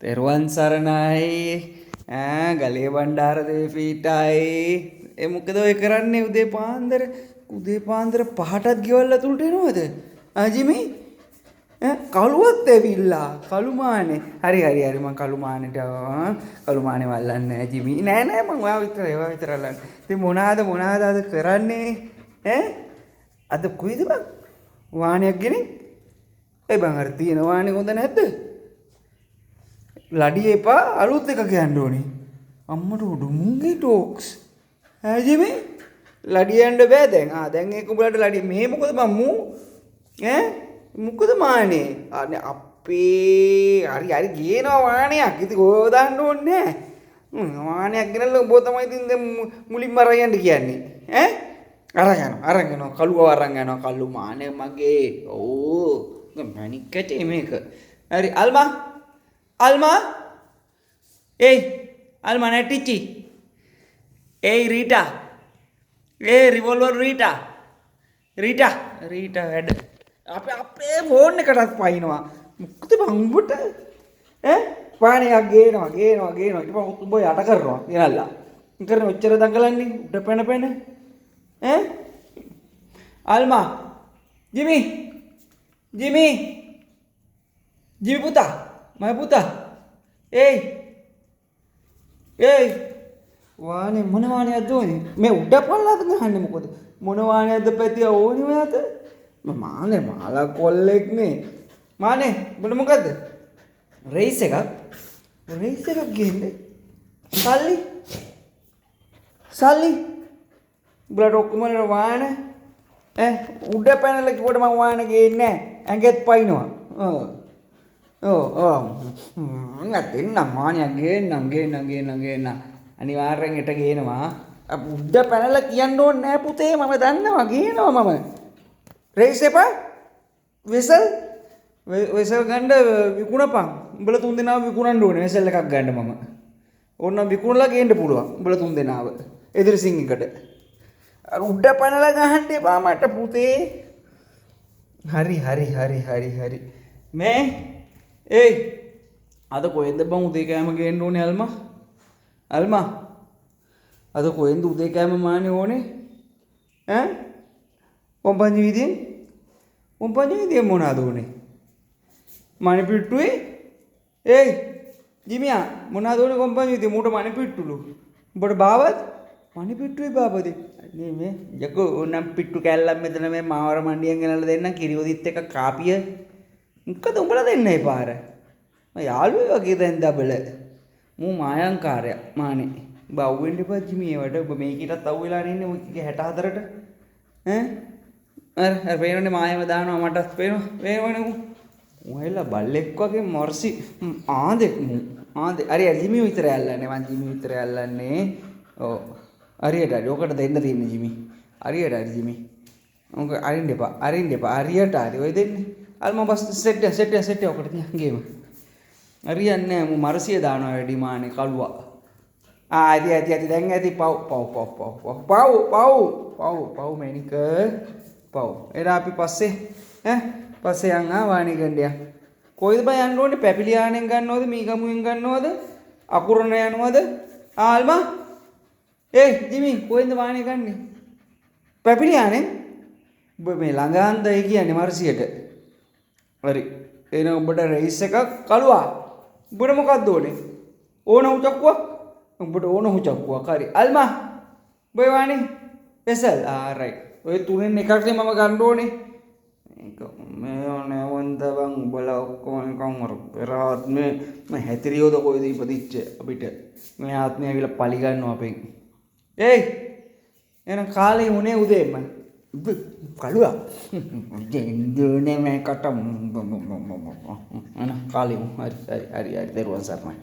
තෙරුවන් සරණයි ගලේ බණ්ඩාර දේවීටයි මොකද ඔය කරන්නේ උදේ පාන්දර 5ටත් ගෙවල් ඇතුළට එනවද ආජිමි කළුවත් ඇවිල්ලා කළුමානේ හරි මං කළුමානේට කළුමානේ වල්ලන්නේ නැහැ ජිමි නෑ මං ඔයා විතර අල්ලන්නේ ඉතින් මොනවාද අද කරන්නේ අද කුයිද බං වාහනයක් ගෙනින් බං අර තියෙන වාහනේ හොඳ නැද්ද ලඩිය එපා අලුත් එක කියන්න ඕනේ අම්මට උඩුමුන්ගේ ටෝක්ස් ඇජිමේ ලඩිය යන්න බෑ දැන් ඒක උඹලට ලඩිය මේ මොකද මම්මු මොකද මානේ අනේ අපේ හරි ගේනවා වාහනයක් ඉතින් ඔය දාන්න ඕනේ නෑ වාහනයක් ගෙනල්ලා උඹ තමයි ඉතින් දැන් මුලින්ම අරන් යන්න කියන්නේ අරන් යනවා කළුව අරන් යනවා කළු මානේ මගේ ඕ මණික්කට මේක හරි Alma, Alma Netici, Rita, revolver Rita ada. Apa phone ne katat painwa. Mukti bang buta, paane ageno. Ipa utbo yata karno. Yanalla. Karno uccera dangalan ni. Udah pena. Alma, Jimmy puta. My puta. වානේ මොන වානියක්ද ඕනේ? මේ උඩ පල්ලාද ගහන්නේ මොකද? මොන වානියක්ද පැතිය ඕනේ ඔයාට? මානේ මාලා කොල්ලෙක් නේ. මානේ උඹට මොකද්ද? රේස් එකක් ගේන්නේ. සල්ලි. උඹලට ඔක්කොම වාන උඩ පැනලා කිව්වට මම වාන ගේන්නේ නැහැ. ඇඟෙත් පයින්නවා. දෙන්න මානයක් ගේන්නම් අනිවාර්යෙන් එට ගේනවා උඩ පැනලා කියන්න ඕනේ නෑ පුතේ මම දන්නවා ගේනවා මම රේස් එපා වෙසල් ගන්න විකුණපන් උඹලා තුන් දෙනාව විකුණන්න ඕනේ වෙසල් එකක් ගන්න මම ඕන්න විකුණලා ගේන්න පුළුවන් උඹලා තුන් දෙනාව එදිරි සිංහකට අර උඩ පැනලා ගහන්න එපා මට පුතේ හරි මේ අද කොහෙන්ද බං උදේ කෑම ගේන්න ඕනේ අල්මා අද කොහෙන්ද උදේ කෑම මානේ ඕනේ කොම්පඤ්ඤි විදියෙන් මොනවාද ඕනේ මණි පිට්ටුවේ ජිමියා මොනවාද ඕනේ කොම්පඤ්ඤි විදියෙන් මූට මණි පිට්ටුලු උඹට බාවත් මණි පිට්ටුවේ බාපදේ නේ මේ යකෝ ඕනම් පිට්ටු කැල්ලක් මෙතන මේ මාවර මණ්ඩියෙන් ගෙනල්ලා දෙන්නම් කිරියොදිත් එක කාපිය මොකද උඹලා දෙන්නේ පාර මම යාළුවෝ වගේ දැන් දබල මූ මායංකාරය මානේ ඔබ අවුෙන්න එපා ජිමි ඒවට ඔබ මේකටත් අවු වෙලා ඉන්නේ ඔය 64ට අර පේනනේ මායම දානවා මටත් පේනවනේ ඔයලා බල්ලෙක් වගේ මොර්සි ආදෙක් හරි ජිමි විතර යල්ලන්නේ මං ජිමි විතර යල්ලන්නේ ඔව් හරියට ඔකට දෙන්න තියෙන්නේ ජිමි හරියට ජිමි ඔක අරින්න එපා හරියට ඔය දෙන්නේ අල්ම බස් සෙට් ඔකට තියන් ගේම හරියන්නේ නැහැ මු මරසිය දානවා වැඩි මානේ කළුවා ඇති දැන් ඇති පව් මේනික පව් එරා අපි පස්සේ යන් වාණි ගණ්ඩියා කොයිද බය යන්න ඕනේ පැපිලියානෙන් ගන්නවද මීගමුවෙන් ගන්නවද අකුරණ යනවද ආල්මා ජිමි කොහෙන්ද වාණි ගන්නේ පැපිලියානෙන් ඔබ මේ ළඟාන්දයි කියන්නේ මරසියට හරි එහෙනම් ඔබට රේස් එකක් කළුවා උඹට මොකක්ද ඕනේ ඕන උචක්කුවක් උඹට ඕන උචක්කුවක් හරි අල්මා බොය වානේ එසල් රයිට් ඔය තුනෙන් එකක් නේ මම ගන්න ඕනේ ඒක මේ නෑවන්ත බං උඹලා ඔක්කොම නිකන් අර පෙරාත් මේ හැතිරියෝද කොයිද ඉපදිච්ච අපිට මේ ආත්මය ඇවිල්ලා පලි ගන්නවා අපෙන් එහෙනම් කාලේ උනේ උදේම කළුවා දෙන්නේ මේකට අන කාලෙමු හරි දරුවන් සර්මයි